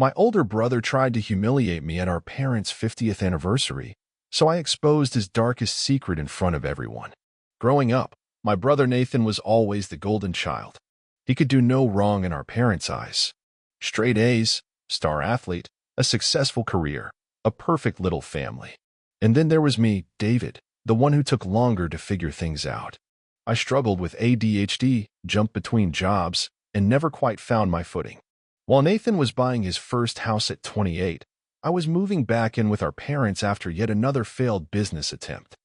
My older brother tried to humiliate me at our parents' 50th anniversary, so I exposed his darkest secret in front of everyone. Growing up, my brother Nathan was always the golden child. He could do no wrong in our parents' eyes. Straight A's, star athlete, a successful career, a perfect little family. And then there was me, David, the one who took longer to figure things out. I struggled with ADHD, jumped between jobs, and never quite found my footing. While Nathan was buying his first house at 28, I was moving back in with our parents after yet another failed business attempt.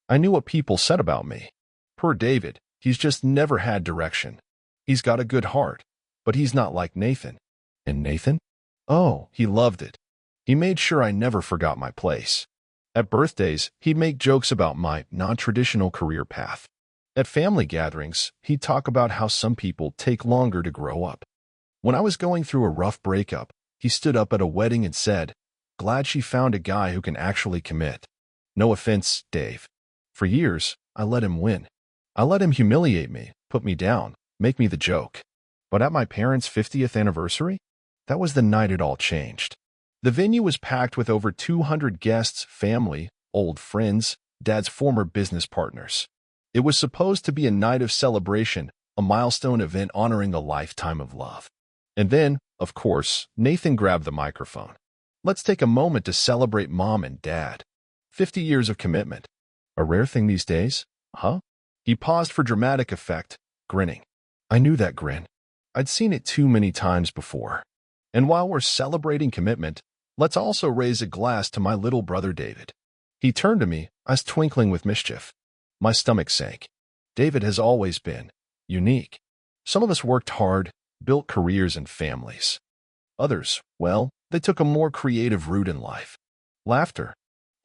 I knew what people said about me. Poor David, he's just never had direction. He's got a good heart, but he's not like Nathan. And Nathan? Oh, he loved it. He made sure I never forgot my place. At birthdays, he'd make jokes about my non-traditional career path. At family gatherings, he'd talk about how some people take longer to grow up. When I was going through a rough breakup, he stood up at a wedding and said, "Glad she found a guy who can actually commit." No offense, Dave. For years, I let him win. I let him humiliate me, put me down, make me the joke. But at my parents' 50th anniversary, that was the night it all changed. The venue was packed with over 200 guests, family, old friends, Dad's former business partners. It was supposed to be a night of celebration, a milestone event honoring a lifetime of love. And then, of course, Nathan grabbed the microphone. Let's take a moment to celebrate Mom and Dad. 50 years of commitment. A rare thing these days, huh? He paused for dramatic effect, grinning. I knew that grin. I'd seen it too many times before. And while we're celebrating commitment, let's also raise a glass to my little brother David. He turned to me, eyes twinkling with mischief. My stomach sank. David has always been unique. Some of us worked hard, built careers and families. Others, well, they took a more creative route in life. Laughter.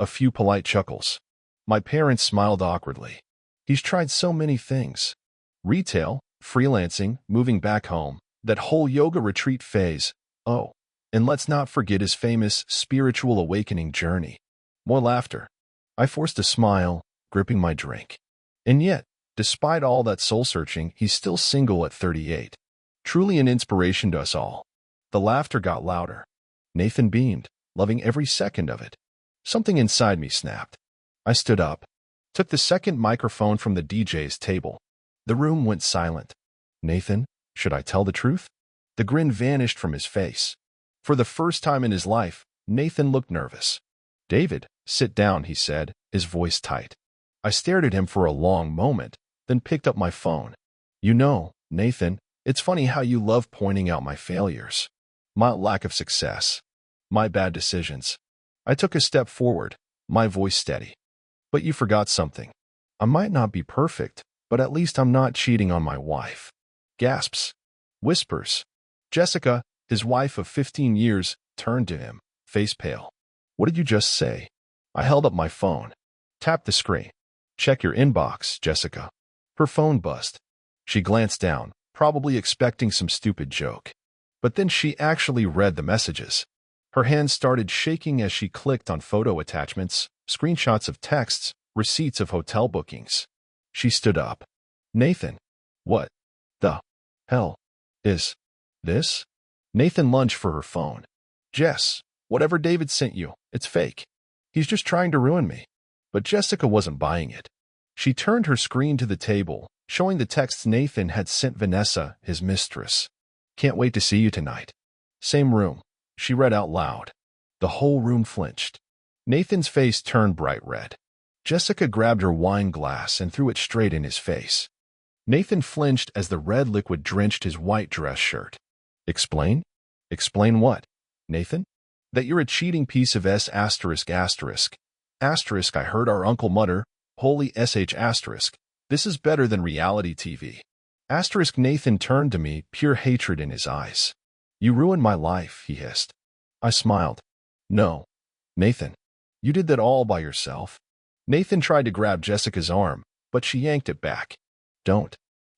A few polite chuckles. My parents smiled awkwardly. He's tried so many things. Retail, freelancing, moving back home, that whole yoga retreat phase. Oh, and let's not forget his famous spiritual awakening journey. More laughter. I forced a smile, gripping my drink. And yet, despite all that soul-searching, he's still single at 38. Truly an inspiration to us all. The laughter got louder. Nathan beamed, loving every second of it. Something inside me snapped. I stood up, took the second microphone from the DJ's table. The room went silent. Nathan, should I tell the truth? The grin vanished from his face. For the first time in his life, Nathan looked nervous. David, sit down, he said, his voice tight. I stared at him for a long moment, then picked up my phone. You know, Nathan, it's funny how you love pointing out my failures. My lack of success. My bad decisions. I took a step forward, my voice steady. But you forgot something. I might not be perfect, but at least I'm not cheating on my wife. Gasps. Whispers. Jessica, his wife of 15 years, turned to him, face pale. What did you just say? I held up my phone. Tapped the screen. Check your inbox, Jessica. Her phone buzzed. She glanced down, probably expecting some stupid joke. But then she actually read the messages. Her hands started shaking as she clicked on photo attachments, screenshots of texts, receipts of hotel bookings. She stood up. Nathan, what the hell is this? Nathan lunged for her phone. Jess, whatever David sent you, it's fake. He's just trying to ruin me. But Jessica wasn't buying it. She turned her screen to the table, showing the texts Nathan had sent Vanessa, his mistress. Can't wait to see you tonight. Same room. She read out loud. The whole room flinched. Nathan's face turned bright red. Jessica grabbed her wine glass and threw it straight in his face. Nathan flinched as the red liquid drenched his white dress shirt. Explain? Explain what? Nathan? That you're a cheating piece of S******. I heard our uncle mutter, holy sh***. This is better than reality TV. Nathan turned to me, pure hatred in his eyes. You ruined my life, he hissed. I smiled. No. Nathan. You did that all by yourself. Nathan tried to grab Jessica's arm, but she yanked it back. Don't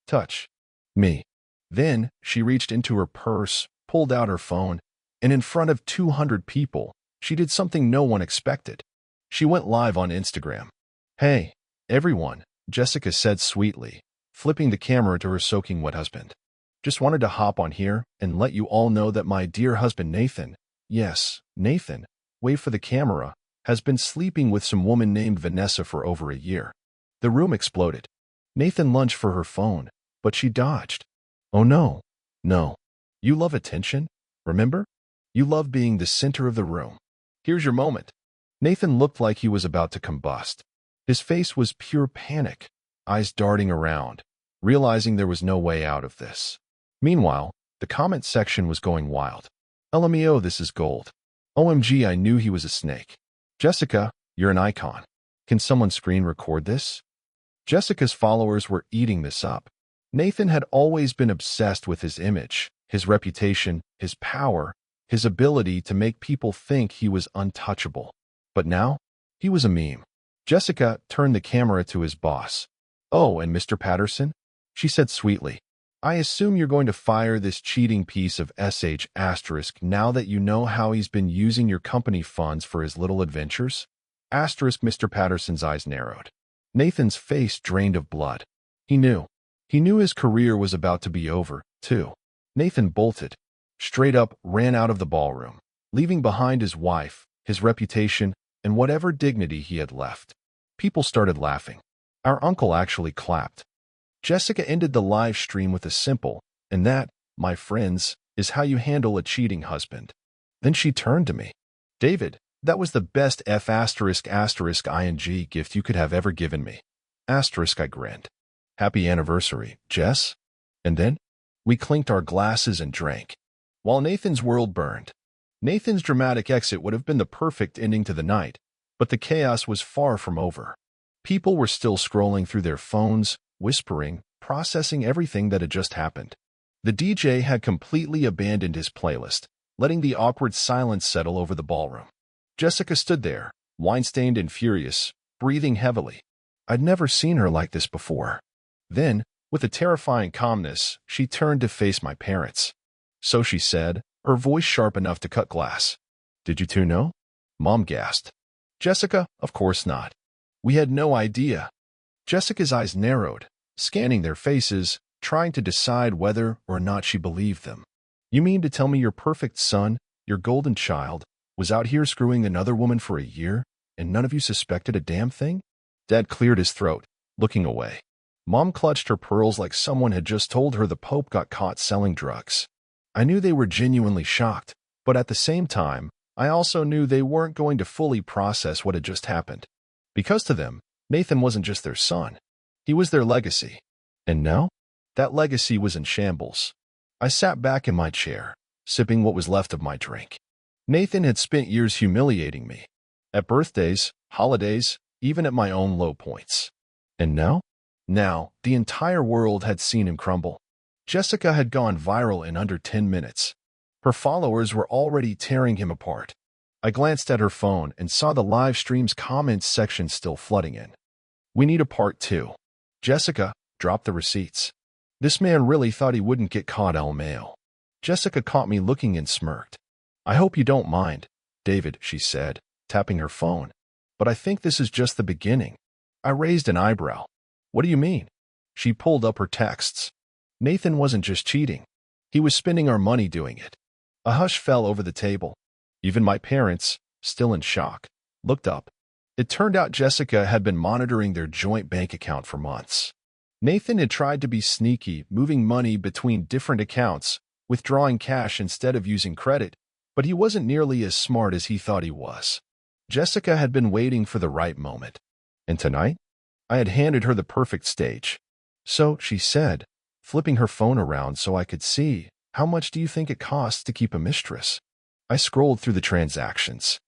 touch me. Then she reached into her purse, pulled out her phone, and in front of 200 people, she did something no one expected. She went live on Instagram. Hey, everyone, Jessica said sweetly, flipping the camera to her soaking wet husband. Just wanted to hop on here and let you all know that my dear husband Nathan Yes, Nathan, wave for the camera, has been sleeping with some woman named Vanessa for over a year. The room exploded. Nathan lunged for her phone, but she dodged. Oh no. No. You love attention, remember? You love being the center of the room. Here's your moment. Nathan looked like he was about to combust. His face was pure panic, eyes darting around, realizing there was no way out of this. Meanwhile, the comment section was going wild. LMAO, this is gold. OMG, I knew he was a snake. Jessica, you're an icon. Can someone screen record this? Jessica's followers were eating this up. Nathan had always been obsessed with his image, his reputation, his power, his ability to make people think he was untouchable. But now, he was a meme. Jessica turned the camera to his boss. Oh, and Mr. Patterson? She said sweetly, I assume you're going to fire this cheating piece of SH** now that you know how he's been using your company funds for his little adventures? Mr. Patterson's eyes narrowed. Nathan's face drained of blood. He knew. He knew his career was about to be over, too. Nathan bolted, straight up ran out of the ballroom, leaving behind his wife, his reputation, and whatever dignity he had left. People started laughing. Our uncle actually clapped. Jessica ended the live stream with a simple, and that, my friends, is how you handle a cheating husband. Then she turned to me. David, that was the best ***ing gift you could have ever given me. I grinned. Happy anniversary, Jess. And then, we clinked our glasses and drank. While Nathan's world burned. Nathan's dramatic exit would have been the perfect ending to the night, but the chaos was far from over. People were still scrolling through their phones, whispering, processing everything that had just happened. The DJ had completely abandoned his playlist, letting the awkward silence settle over the ballroom. Jessica stood there, wine-stained and furious, breathing heavily. I'd never seen her like this before. Then, with a terrifying calmness, she turned to face my parents. So she said, her voice sharp enough to cut glass. Did you two know? Mom gasped. Jessica, of course not. We had no idea. Jessica's eyes narrowed, scanning their faces, trying to decide whether or not she believed them. You mean to tell me your perfect son, your golden child, was out here screwing another woman for a year, and none of you suspected a damn thing? Dad cleared his throat, looking away. Mom clutched her pearls like someone had just told her the Pope got caught selling drugs. I knew they were genuinely shocked, but at the same time, I also knew they weren't going to fully process what had just happened. Because to them, Nathan wasn't just their son. He was their legacy. And now, that legacy was in shambles. I sat back in my chair, sipping what was left of my drink. Nathan had spent years humiliating me. At birthdays, holidays, even at my own low points. And now? Now, the entire world had seen him crumble. Jessica had gone viral in under 10 minutes. Her followers were already tearing him apart. I glanced at her phone and saw the live stream's comments section still flooding in. We need a part 2. Jessica, drop the receipts. This man really thought he wouldn't get caught, LMAO. Jessica caught me looking and smirked. I hope you don't mind, David, she said, tapping her phone. But I think this is just the beginning. I raised an eyebrow. What do you mean? She pulled up her texts. Nathan wasn't just cheating. He was spending our money doing it. A hush fell over the table. Even my parents, still in shock, looked up. It turned out Jessica had been monitoring their joint bank account for months. Nathan had tried to be sneaky, moving money between different accounts, withdrawing cash instead of using credit, but he wasn't nearly as smart as he thought he was. Jessica had been waiting for the right moment. And tonight, I had handed her the perfect stage. So, she said, flipping her phone around so I could see, how much do you think it costs to keep a mistress? I scrolled through the transactions.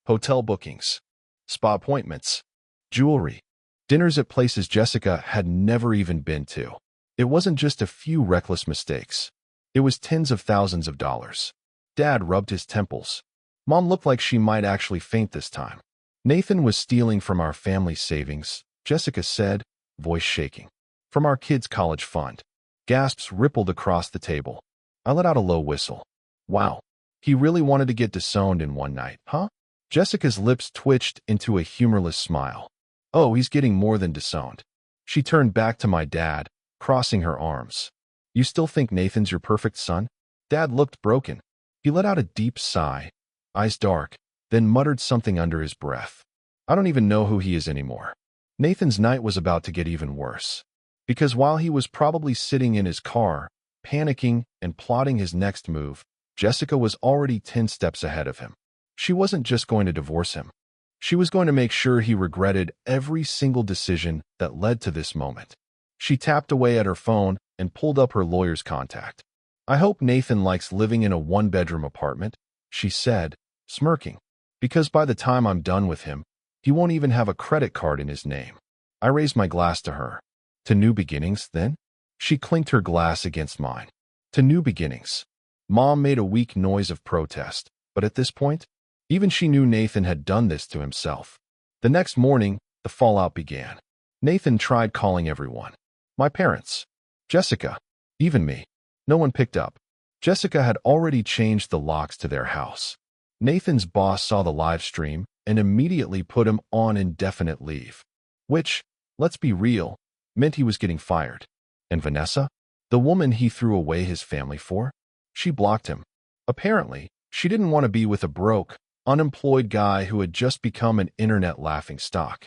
Hotel bookings, spa appointments, jewelry, dinners at places Jessica had never even been to. It wasn't just a few reckless mistakes. It was tens of thousands of dollars. Dad rubbed his temples. Mom looked like she might actually faint this time. Nathan was stealing from our family savings, Jessica said, voice shaking. From our kids' college fund. Gasps rippled across the table. I let out a low whistle. Wow. He really wanted to get disowned in one night, huh? Jessica's lips twitched into a humorless smile. Oh, he's getting more than disowned. She turned back to my dad, crossing her arms. You still think Nathan's your perfect son? Dad looked broken. He let out a deep sigh. eyes dark, then muttered something under his breath. I don't even know who he is anymore. Nathan's night was about to get even worse. Because while he was probably sitting in his car, panicking and plotting his next move, Jessica was already 10 steps ahead of him. She wasn't just going to divorce him. She was going to make sure he regretted every single decision that led to this moment. She tapped away at her phone and pulled up her lawyer's contact. I hope Nathan likes living in a one-bedroom apartment, she said, smirking, because by the time I'm done with him, he won't even have a credit card in his name. I raised my glass to her. To new beginnings, then? She clinked her glass against mine. To new beginnings. Mom made a weak noise of protest, but at this point, even she knew Nathan had done this to himself. The next morning, the fallout began. Nathan tried calling everyone. My parents, Jessica, even me. No one picked up. Jessica had already changed the locks to their house. Nathan's boss saw the live stream and immediately put him on indefinite leave, which, let's be real, meant he was getting fired. And Vanessa, the woman he threw away his family for, she blocked him. Apparently, she didn't want to be with a broke, unemployed guy who had just become an internet laughingstock.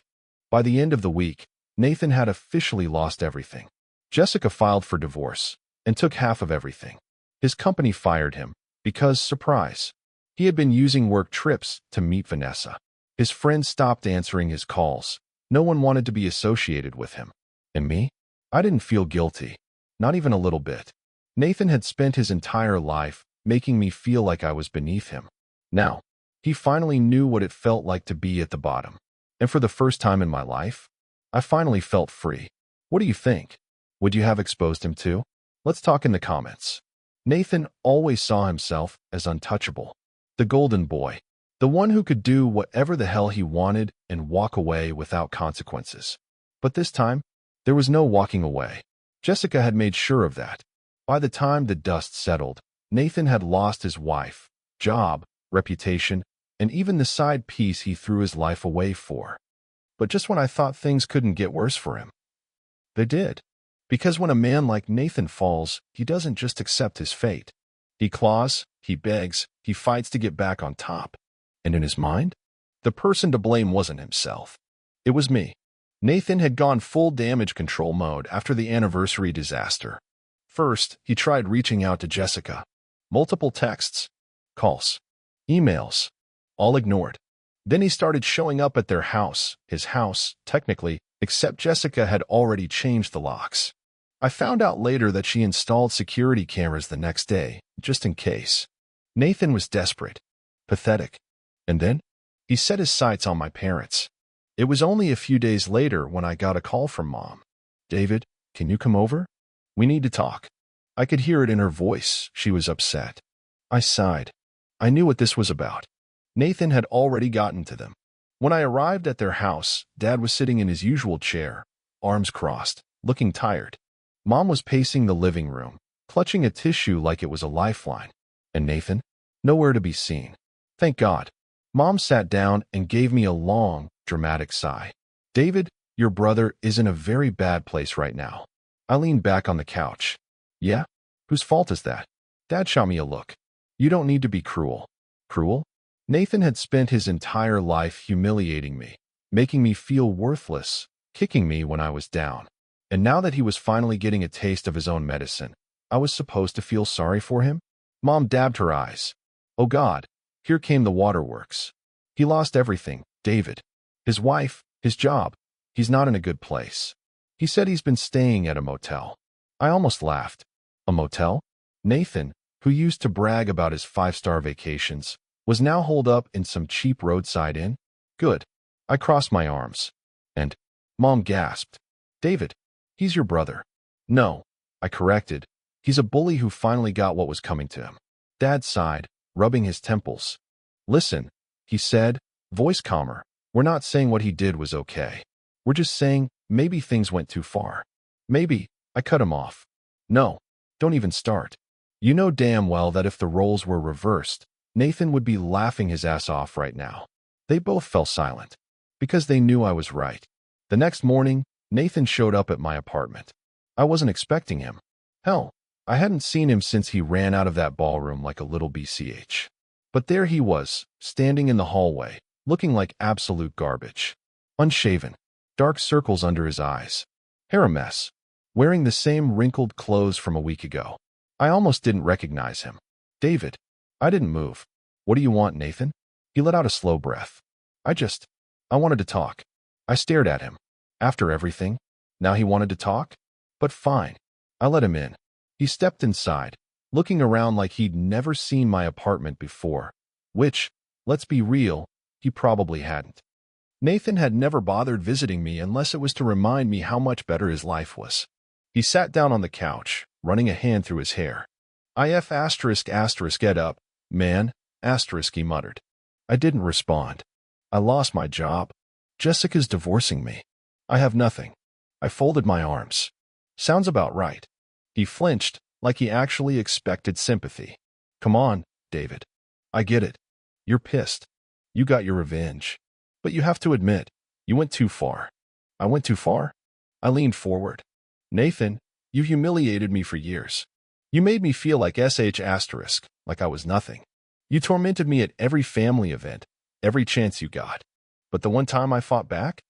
By the end of the week, Nathan had officially lost everything. Jessica filed for divorce and took half of everything. His company fired him because, surprise, he had been using work trips to meet Vanessa. His friends stopped answering his calls. No one wanted to be associated with him. And me? I didn't feel guilty. Not even a little bit. Nathan had spent his entire life making me feel like I was beneath him. Now, he finally knew what it felt like to be at the bottom. And for the first time in my life, I finally felt free. What do you think? Would you have exposed him too? Let's talk in the comments. Nathan always saw himself as untouchable. The golden boy. The one who could do whatever the hell he wanted and walk away without consequences. But this time, there was no walking away. Jessica had made sure of that. By the time the dust settled, Nathan had lost his wife, job, reputation, and even the side piece he threw his life away for. But just when I thought things couldn't get worse for him, they did. Because when a man like Nathan falls, he doesn't just accept his fate. He claws, he begs, he fights to get back on top. And in his mind, the person to blame wasn't himself. It was me. Nathan had gone full damage control mode after the anniversary disaster. First, he tried reaching out to Jessica. Multiple texts, calls, emails, all ignored. Then he started showing up at their house, his house, technically, except Jessica had already changed the locks. I found out later that she installed security cameras the next day, just in case. Nathan was desperate, pathetic. And then, he set his sights on my parents. It was only a few days later when I got a call from Mom. David, can you come over? We need to talk. I could hear it in her voice. She was upset. I sighed. I knew what this was about. Nathan had already gotten to them. When I arrived at their house, Dad was sitting in his usual chair, arms crossed, looking tired. Mom was pacing the living room, clutching a tissue like it was a lifeline. And Nathan? Nowhere to be seen. Thank God. Mom sat down and gave me a long, dramatic sigh. David, your brother is in a very bad place right now. I leaned back on the couch. Yeah? Whose fault is that? Dad shot me a look. You don't need to be cruel. Cruel? Nathan had spent his entire life humiliating me, making me feel worthless, kicking me when I was down. And now that he was finally getting a taste of his own medicine, I was supposed to feel sorry for him? Mom dabbed her eyes. Oh God, here came the waterworks. He lost everything, David. His wife, his job. He's not in a good place. He said he's been staying at a motel. I almost laughed. A motel? Nathan, who used to brag about his 5-star vacations, was now holed up in some cheap roadside inn? Good. I crossed my arms. And Mom gasped. David, he's your brother. No, I corrected. He's a bully who finally got what was coming to him. Dad sighed, rubbing his temples. Listen, he said, voice calmer. We're not saying what he did was okay. We're just saying maybe things went too far. Maybe. I cut him off. No, don't even start. You know damn well that if the roles were reversed, Nathan would be laughing his ass off right now. They both fell silent, because they knew I was right. The next morning, Nathan showed up at my apartment. I wasn't expecting him. Hell, I hadn't seen him since he ran out of that ballroom like a little BCH. But there he was, standing in the hallway, looking like absolute garbage. Unshaven, dark circles under his eyes, hair a mess, wearing the same wrinkled clothes from a week ago. I almost didn't recognize him. David. I didn't move. What do you want, Nathan? He let out a slow breath. I wanted to talk. I stared at him. After everything? Now he wanted to talk? But fine. I let him in. He stepped inside, looking around like he'd never seen my apartment before, which, let's be real, he probably hadn't. Nathan had never bothered visiting me unless it was to remind me how much better his life was. He sat down on the couch, running a hand through his hair. Get up, man, he muttered. I didn't respond. I lost my job. Jessica's divorcing me. I have nothing. I folded my arms. Sounds about right. He flinched, like he actually expected sympathy. Come on, David. I get it. You're pissed. You got your revenge. But you have to admit, you went too far. I went too far? I leaned forward. Nathan, you humiliated me for years. You made me feel like like I was nothing. You tormented me at every family event, every chance you got. But the one time I fought back?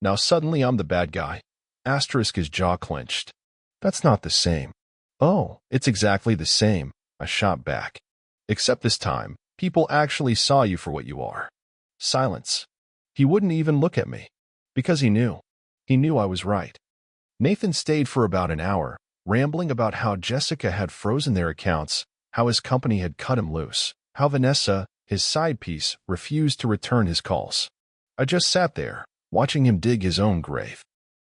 Now suddenly I'm the bad guy. His jaw clenched. That's not the same. Oh, it's exactly the same, I shot back. Except this time, people actually saw you for what you are. Silence. He wouldn't even look at me. Because he knew. He knew I was right. Nathan stayed for about an hour, rambling about how Jessica had frozen their accounts, how his company had cut him loose, how Vanessa, his side piece, refused to return his calls. I just sat there, watching him dig his own grave.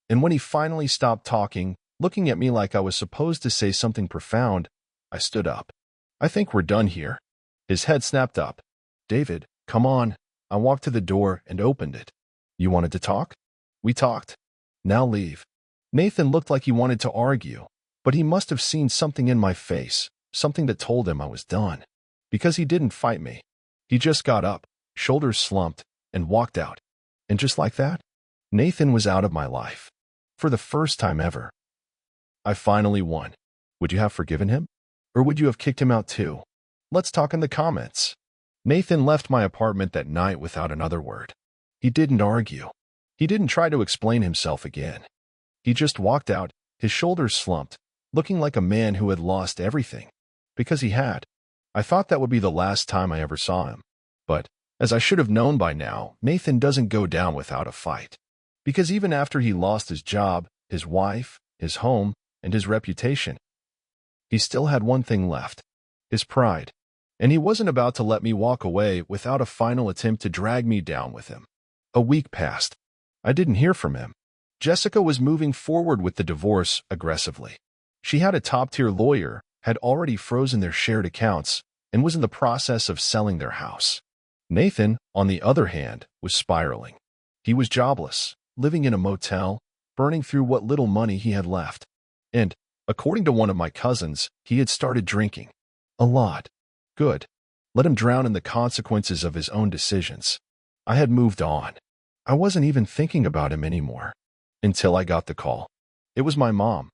And when he finally stopped talking, looking at me like I was supposed to say something profound, I stood up. I think we're done here. His head snapped up. David, come on. I walked to the door and opened it. You wanted to talk? We talked. Now leave. Nathan looked like he wanted to argue, but he must have seen something in my face, something that told him I was done. Because he didn't fight me. He just got up, shoulders slumped, and walked out. And just like that, Nathan was out of my life. For the first time ever. I finally won. Would you have forgiven him? Or would you have kicked him out too? Let's talk in the comments. Nathan left my apartment that night without another word. He didn't argue. He didn't try to explain himself again. He just walked out, his shoulders slumped, looking like a man who had lost everything. Because he had. I thought that would be the last time I ever saw him. But, as I should have known by now, Nathan doesn't go down without a fight. Because even after he lost his job, his wife, his home, and his reputation, he still had one thing left. His pride. And he wasn't about to let me walk away without a final attempt to drag me down with him. A week passed. I didn't hear from him. Jessica was moving forward with the divorce aggressively. She had a top-tier lawyer, had already frozen their shared accounts, and was in the process of selling their house. Nathan, on the other hand, was spiraling. He was jobless, living in a motel, burning through what little money he had left. And, according to one of my cousins, he had started drinking. A lot. Good. Let him drown in the consequences of his own decisions. I had moved on. I wasn't even thinking about him anymore. Until I got the call. It was my mom.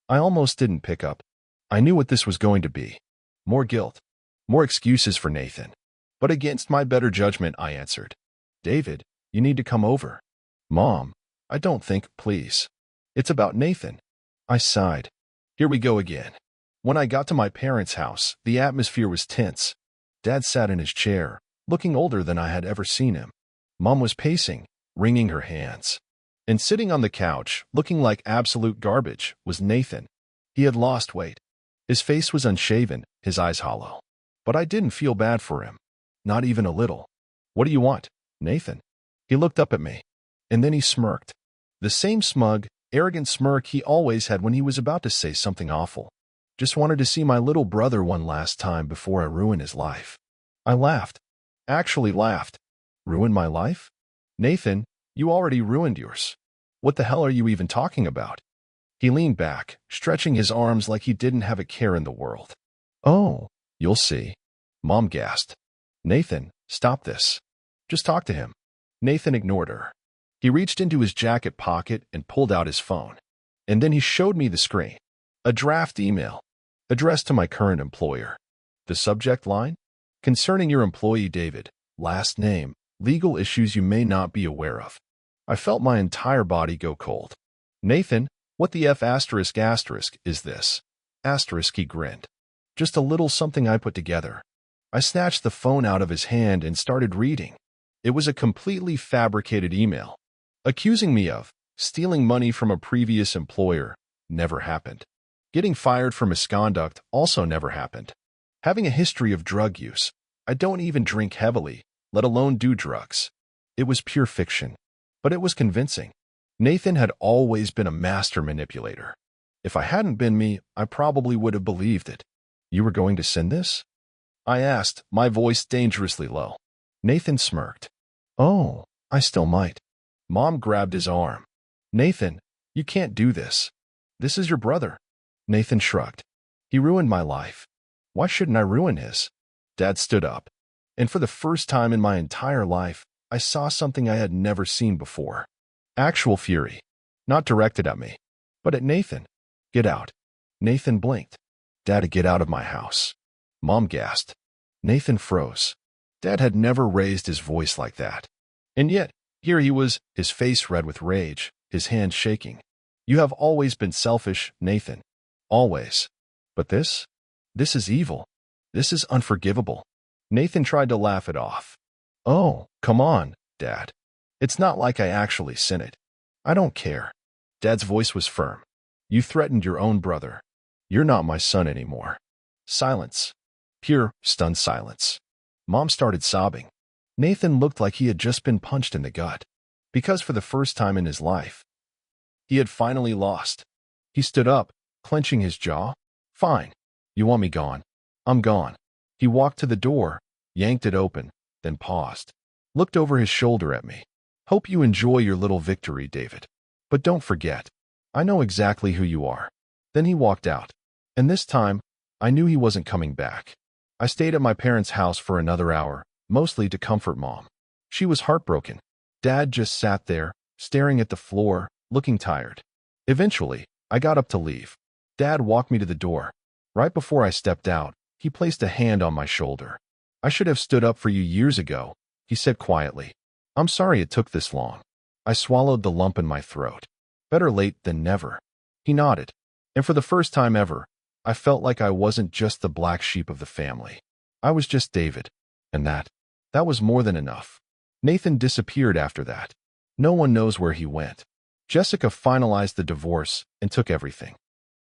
I almost didn't pick up. I knew what this was going to be. More guilt. More excuses for Nathan. But against my better judgment, I answered. David, you need to come over. Mom, I don't think, please. It's about Nathan. I sighed. Here we go again. When I got to my parents' house, the atmosphere was tense. Dad sat in his chair, looking older than I had ever seen him. Mom was pacing, wringing her hands. And sitting on the couch, looking like absolute garbage, was Nathan. He had lost weight. His face was unshaven, his eyes hollow. But I didn't feel bad for him. Not even a little. What do you want, Nathan? He looked up at me. And then he smirked. The same smug, arrogant smirk he always had when he was about to say something awful. Just wanted to see my little brother one last time before I ruin his life. I laughed. Actually laughed. Ruin my life? Nathan, you already ruined yours. What the hell are you even talking about? He leaned back, stretching his arms like he didn't have a care in the world. Oh, you'll see. Mom gasped. Nathan, stop this. Just talk to him. Nathan ignored her. He reached into his jacket pocket and pulled out his phone. And then he showed me the screen. A draft email, addressed to my current employer. The subject line? Concerning your employee David, last name, legal issues you may not be aware of. I felt my entire body go cold. Nathan, what the F asterisk asterisk is this? Asterisk, he grinned. Just a little something I put together. I snatched the phone out of his hand and started reading. It was a completely fabricated email. Accusing me of stealing money from a previous employer never happened. Getting fired for misconduct also never happened. Having a history of drug use. I don't even drink heavily, let alone do drugs. It was pure fiction, but it was convincing. Nathan had always been a master manipulator. If I hadn't been me, I probably would have believed it. You were going to send this? I asked, my voice dangerously low. Nathan smirked. Oh, I still might. Mom grabbed his arm. Nathan, you can't do this. This is your brother. Nathan shrugged. He ruined my life. Why shouldn't I ruin his? Dad stood up. And for the first time in my entire life, I saw something I had never seen before. Actual fury. Not directed at me, but at Nathan. Get out. Nathan blinked. Dad, get out of my house. Mom gasped. Nathan froze. Dad had never raised his voice like that. And yet, here he was, his face red with rage, his hands shaking. You have always been selfish, Nathan. Always. But this is evil. This is unforgivable. Nathan tried to laugh it off. Oh, come on, Dad. It's not like I actually sent it. I don't care. Dad's voice was firm. You threatened your own brother. You're not my son anymore. Silence. Pure, stunned silence. Mom started sobbing. Nathan looked like he had just been punched in the gut. Because for the first time in his life, he had finally lost. He stood up, clenching his jaw. Fine. You want me gone? I'm gone. He walked to the door, yanked it open, then paused. Looked over his shoulder at me. Hope you enjoy your little victory, David. But don't forget, I know exactly who you are. Then he walked out. And this time, I knew he wasn't coming back. I stayed at my parents' house for another hour, mostly to comfort Mom. She was heartbroken. Dad just sat there, staring at the floor, looking tired. Eventually, I got up to leave. Dad walked me to the door. Right before I stepped out, he placed a hand on my shoulder. I should have stood up for you years ago, he said quietly. I'm sorry it took this long. I swallowed the lump in my throat. Better late than never. He nodded. And for the first time ever, I felt like I wasn't just the black sheep of the family. I was just David. And that was more than enough. Nathan disappeared after that. No one knows where he went. Jessica finalized the divorce and took everything.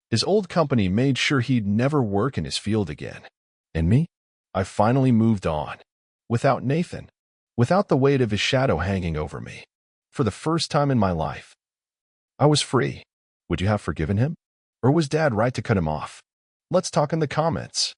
His old company made sure he'd never work in his field again. And me? I finally moved on. Without Nathan. Without the weight of his shadow hanging over me. For the first time in my life, I was free. Would you have forgiven him? Or was Dad right to cut him off? Let's talk in the comments.